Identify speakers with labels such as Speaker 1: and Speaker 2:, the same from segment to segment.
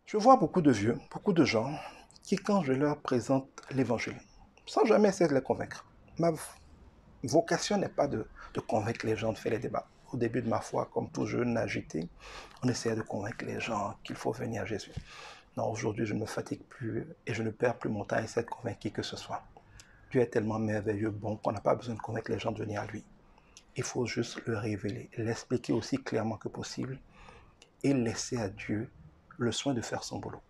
Speaker 1: Je vois beaucoup de vieux, beaucoup de gens qui, quand je leur présente l'évangile, sans jamais essayer de les convaincre, ma vocation n'est pas de convaincre les gens de faire les débats. Au début de ma foi, comme tout jeune agité, on essayait de convaincre les gens qu'il faut venir à Jésus. Non, aujourd'hui, je ne me fatigue plus et je ne perds plus mon temps à essayer de convaincre qui que ce soit. Dieu est tellement merveilleux, bon, qu'on n'a pas besoin de convaincre les gens de venir à lui. Il faut juste le révéler, l'expliquer aussi clairement que possible et laisser à Dieu le soin de faire son boulot.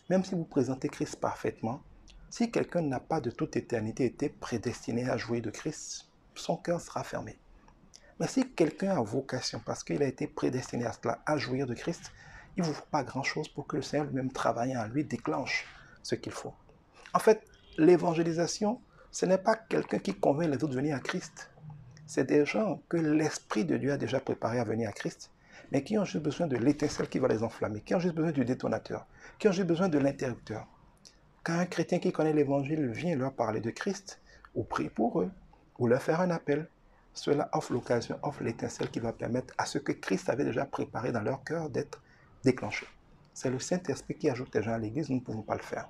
Speaker 1: Même si vous présentez Christ parfaitement, si quelqu'un n'a pas de toute éternité été prédestiné à jouir de Christ, son cœur sera fermé. Mais si quelqu'un a vocation, parce qu'il a été prédestiné à cela, à jouir de Christ, il ne vous faut pas grand-chose pour que le Seigneur lui-même travaillant en lui déclenche ce qu'il faut. En fait, l'évangélisation, ce n'est pas quelqu'un qui convainc les autres de venir à Christ. C'est des gens que l'Esprit de Dieu a déjà préparés à venir à Christ, mais qui ont juste besoin de l'étincelle qui va les enflammer, qui ont juste besoin du détonateur, qui ont juste besoin de l'interrupteur. Quand un chrétien qui connaît l'Évangile vient leur parler de Christ, ou prie pour eux, ou leur faire un appel, cela offre l'occasion, offre l'étincelle qui va permettre à ce que Christ avait déjà préparé dans leur cœur d'être déclenché. C'est le Saint-Esprit qui ajoute les gens à l'Église, nous ne pouvons pas le faire.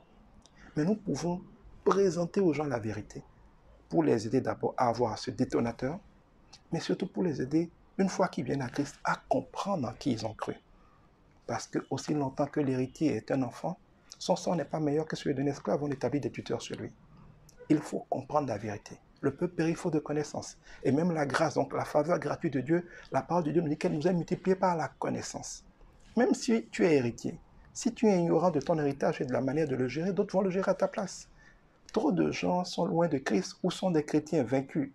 Speaker 1: Mais nous pouvons présenter aux gens la vérité pour les aider d'abord à avoir ce détonateur, mais surtout pour les aider, une fois qu'ils viennent à Christ, à comprendre en qui ils ont cru. Parce que aussi longtemps que l'héritier est un enfant, son sort n'est pas meilleur que celui d'un esclave, on établit des tuteurs sur lui. Il faut comprendre la vérité. Le peuple périt faute de connaissance. Et même la grâce, donc la faveur gratuite de Dieu, la parole de Dieu nous dit qu'elle nous est multipliée par la connaissance. Même si tu es héritier, si tu es ignorant de ton héritage et de la manière de le gérer, d'autres vont le gérer à ta place. Trop de gens sont loin de Christ ou sont des chrétiens vaincus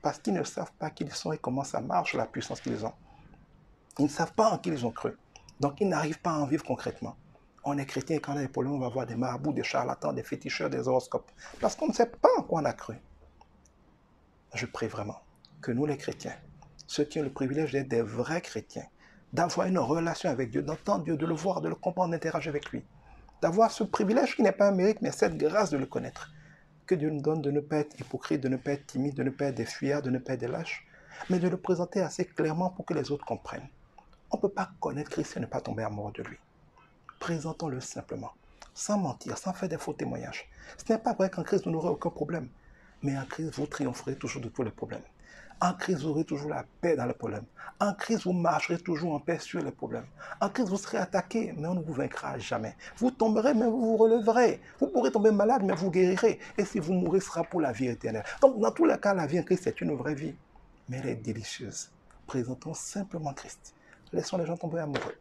Speaker 1: parce qu'ils ne savent pas qui ils sont et comment ça marche, la puissance qu'ils ont. Ils ne savent pas en qui ils ont cru. Donc, ils n'arrivent pas à en vivre concrètement. On est chrétien et quand on a des problèmes, on va voir des marabouts, des charlatans, des féticheurs, des horoscopes. Parce qu'on ne sait pas en quoi on a cru. Je prie vraiment que nous, les chrétiens, ceux qui ont le privilège d'être des vrais chrétiens, d'avoir une relation avec Dieu, d'entendre Dieu, de le voir, de le comprendre, d'interagir avec lui, d'avoir ce privilège qui n'est pas un mérite, mais cette grâce de le connaître. Que Dieu nous donne de ne pas être hypocrite, de ne pas être timide, de ne pas être des fuyards, de ne pas être des lâches, mais de le présenter assez clairement pour que les autres comprennent. On ne peut pas connaître Christ et ne pas tomber amoureux de lui. Présentons-le simplement, sans mentir, sans faire des faux témoignages. Ce n'est pas vrai qu'en Christ, vous n'aurez aucun problème. Mais en Christ, vous triompherez toujours de tous les problèmes. En Christ, vous aurez toujours la paix dans les problèmes. En Christ, vous marcherez toujours en paix sur les problèmes. En Christ, vous serez attaqué, mais on ne vous vaincra jamais. Vous tomberez, mais vous vous releverez. Vous pourrez tomber malade, mais vous guérirez. Et si vous mourrez, ce sera pour la vie éternelle. Donc, dans tous les cas, la vie en Christ, c'est une vraie vie. Mais elle est délicieuse. Présentons simplement Christ. Laissons les gens tomber amoureux.